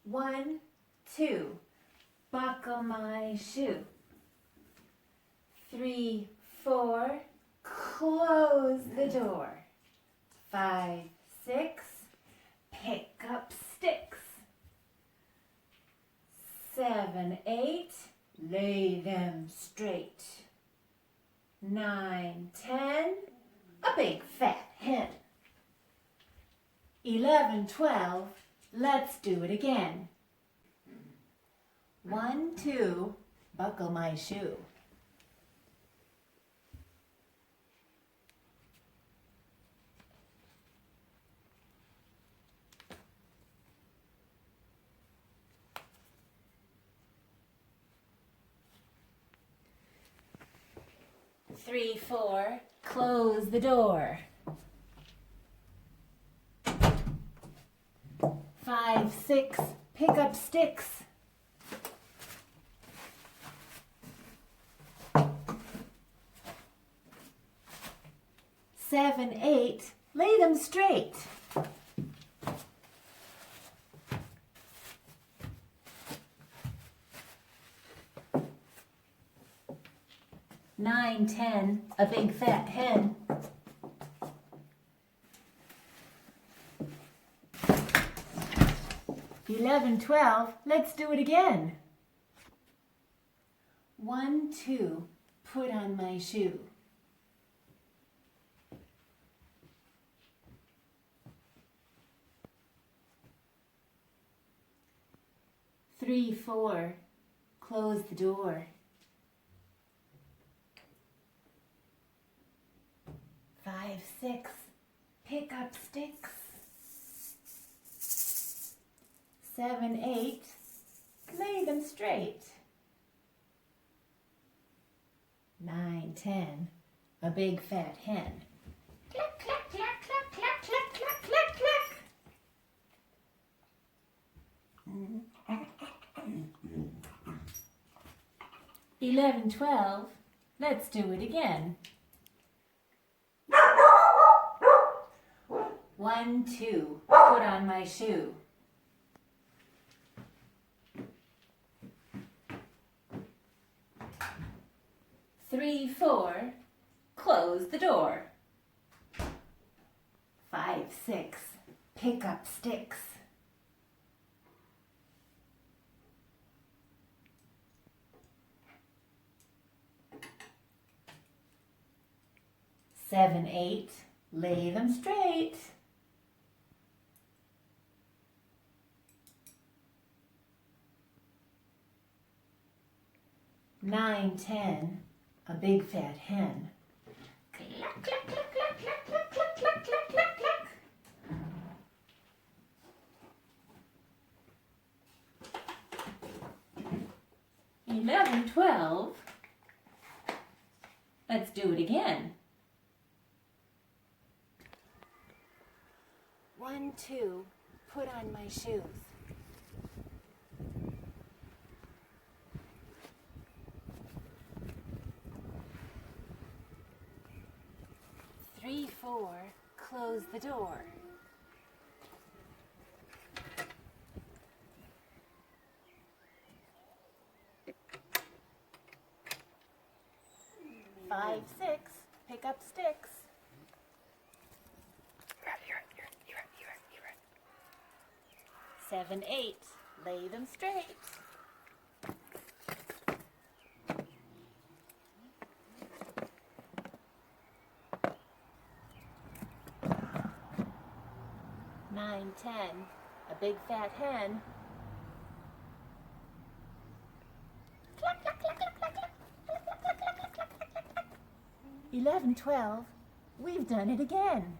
1, 2, buckle my shoe. 3, 4, close the door. 5, 6, pick up sticks. 7, 8, lay them straight. 9, 10, a big fat hen. 11, 12, let's do it again. 1, 2, buckle my shoe. 3, 4, close the door. 5, 6, pick up sticks. 7, 8, lay them straight. 9, 10, a big fat hen. 11, 12, let's do it again. 1, 2, put on my shoe. 3, 4, close the door. 5, 6, pick up sticks. 7, 8, lay them straight. 9, 10, a big fat hen. Cluck, cluck, cluck, cluck, cluck, cluck, cluck, cluck, cluck. 11, 12, let's do it again. 1, 2, put on my shoe. 3, 4, close the door. 5, 6, pick up sticks. 7, 8, lay them straight. 9, 10, a big fat hen. Cluck, cluck, cluck, cluck, cluck, cluck, cluck, cluck, cluck, cluck, cluck. 11, 12, let's do it again. 1, 2, put on my shoes. 3, 4, close the door. 5, 6, pick up sticks. 7, 8, lay them straight. 9, 10, a big fat hen. Cluck, cluck, cluck, cluck, cluck, cluck, cluck, cluck, cluck, cluck, cluck, cluck, cluck. 11, 12, we've done it again.